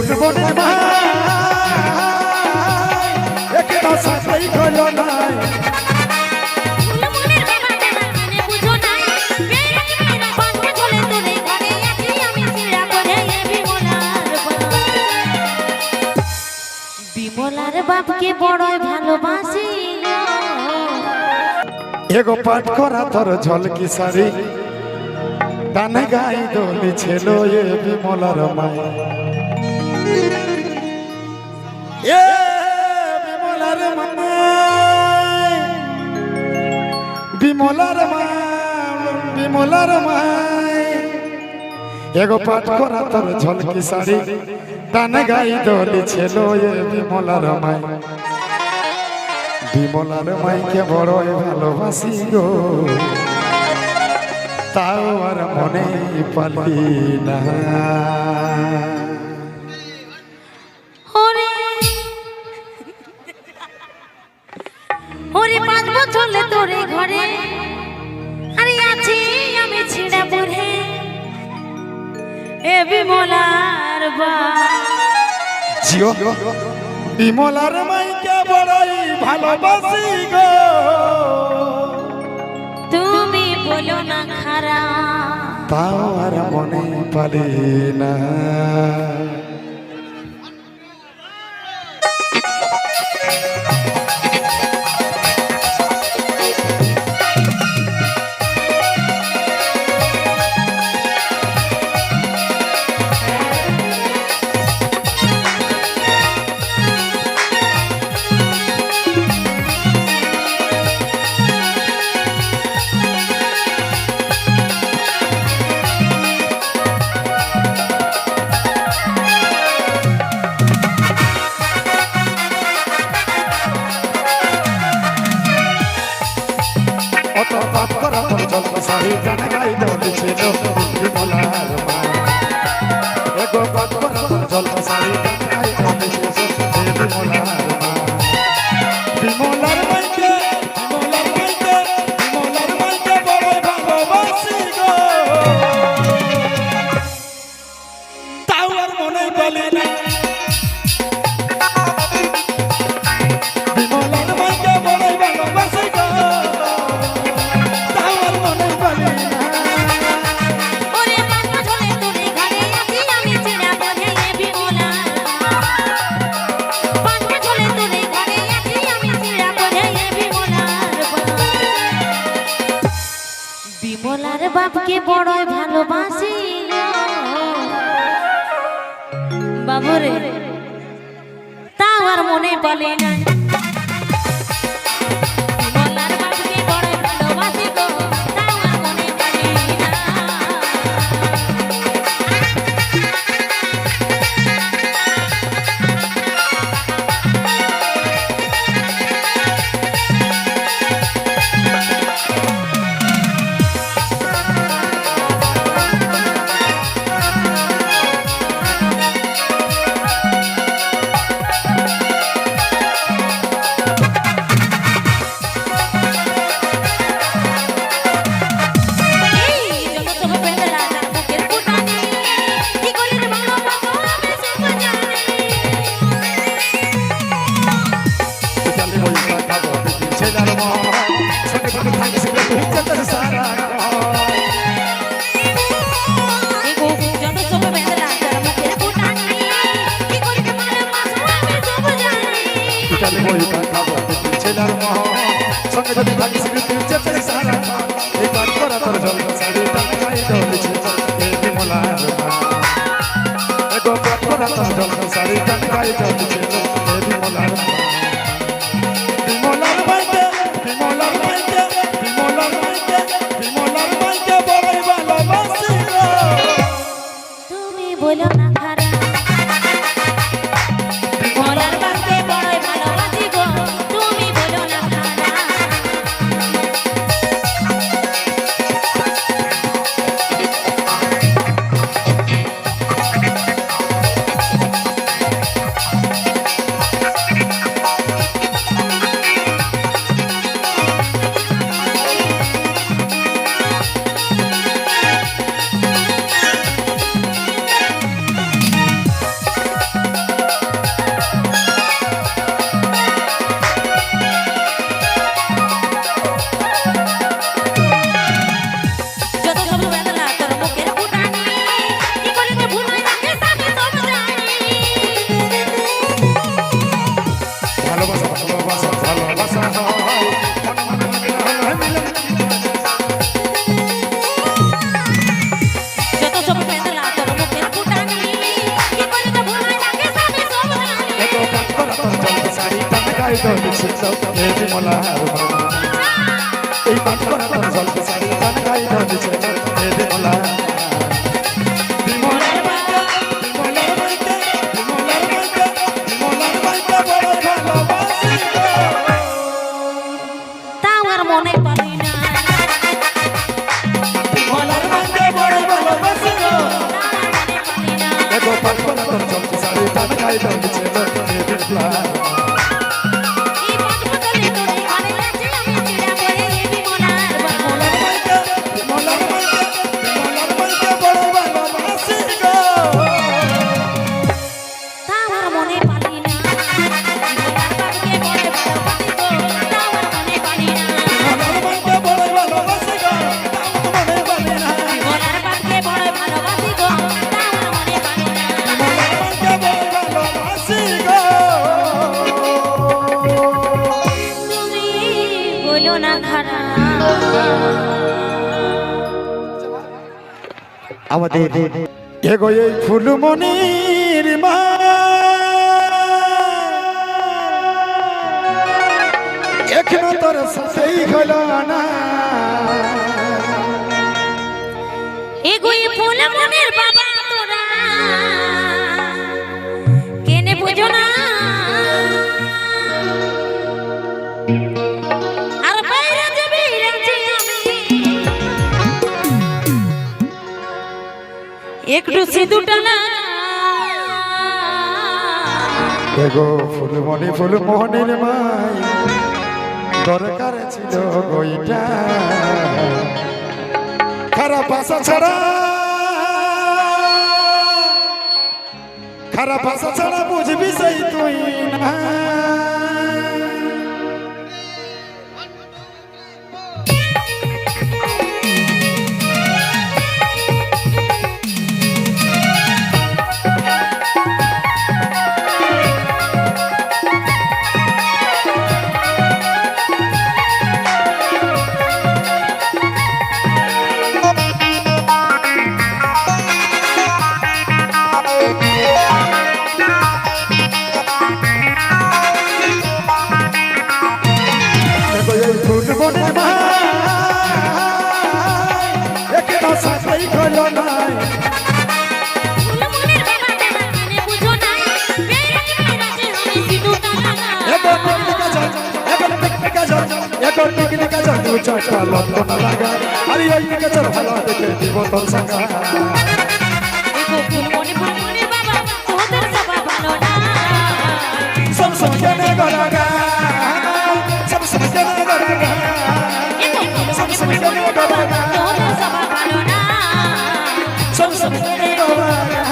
উঠবনে ভাই একটা সাথেই হলো না বিমলার বাপকে বড়ই ভালোবাসি এগো পাঠ করা তোর ঝলকি শাড়ি ডানে গাই দোলি ছিল এ বিমলার মাই এ বিমলার মাই বিমলার মাই বিমলার মাই এগো পাঠ করা তোর ঝলকি শাড়ি ডানে গাই দোলি ছিল এ বিমলার মাই বিমলার মাইকে বড়ই ভালোবাসি গো তাও আর মনে পালি না ওরে 5 বছর হলে তোরে ঘরে আরে আছি আমি ছিড়া পড়ে এ বিমলার বা জিও বিমলার মাইকে বড়ই ভালোবাসি গো তুমি বলো না খারাপ তাও আর মনে পালি না অত পাপ করা তোর জল সারি গানে গাই দোলি ছিল বিমলার মা এগো পাপ করা তোর জল সারি গানে গাই দোলি ছিল বিমলার মা বিমলার মাইকে বিমলার মাইকে বিমলার মাইকে বড়ই ভালোবাসি গো তাও আর মনে পালি না বিমলার মাইকে বড়ই ভালোবাসি গো বিমলার বাপকে বড়ই ভালোবাসি বাবুরে তাও আর মনে বলে না বিমলার বাপকে বড়ই ভালোবাসি গো তাও আর মনে বলে না সঙ্গে যদি থাকিস চেপে সারা এই পাঠ করা তোর জল সারি গানে গাই দোলি ছিল বিমলার মা এগো পাঠ করা তোর জল সারি গানে গাই দোলি ছিল বিমলার মা বিমলার মাইকে বিমলার মাইকে বিমলার মাইকে বিমলার মাইকে বড়ই ভালোবাসি গো তুমি বলো না খারাপ বিমলার বাপকে বড়ই ভালোবাসি গো তুমি বলো না খারাপ গাই দলি ছিল এ বিমলার মা এই পাঠ করা তোর জলপা শাড়ি গান গাই দলি ছিল এ বিমলার বিমলার মাইকা বিমলার মাইকা বিমলার মাইকা বিমলার মাইকা বড় ভালোবাসি তাও আর মনে পারি না বিমলার মাইকা বড় ভালোবাসি এগো পাঠ করা তোর জলপা শাড়ি গান গাই দলি ছিল এ বিমলার আমাদের এগো এই ফুলমণির মা এখনো তোর সাথেই হলো না এগোই ফুল মনের বাবা তোরা কেনে বুঝো না আর বাইরে যাবি রাজি একটু সিঁদুরটা না এগো ফুলমণির মাই দরকার ছিল গইটা খারাপ আশা ছাড়া বুঝবি সেই তুই না আরে ওই দিকে চল ভালো দেখে দিব তোর সঙ্গা সব সময় গড়াগা সব সময় গড়াগা সব সময় গড়াগা সব সময় গড়াগা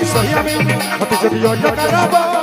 সহি আমি অন্য কারাবা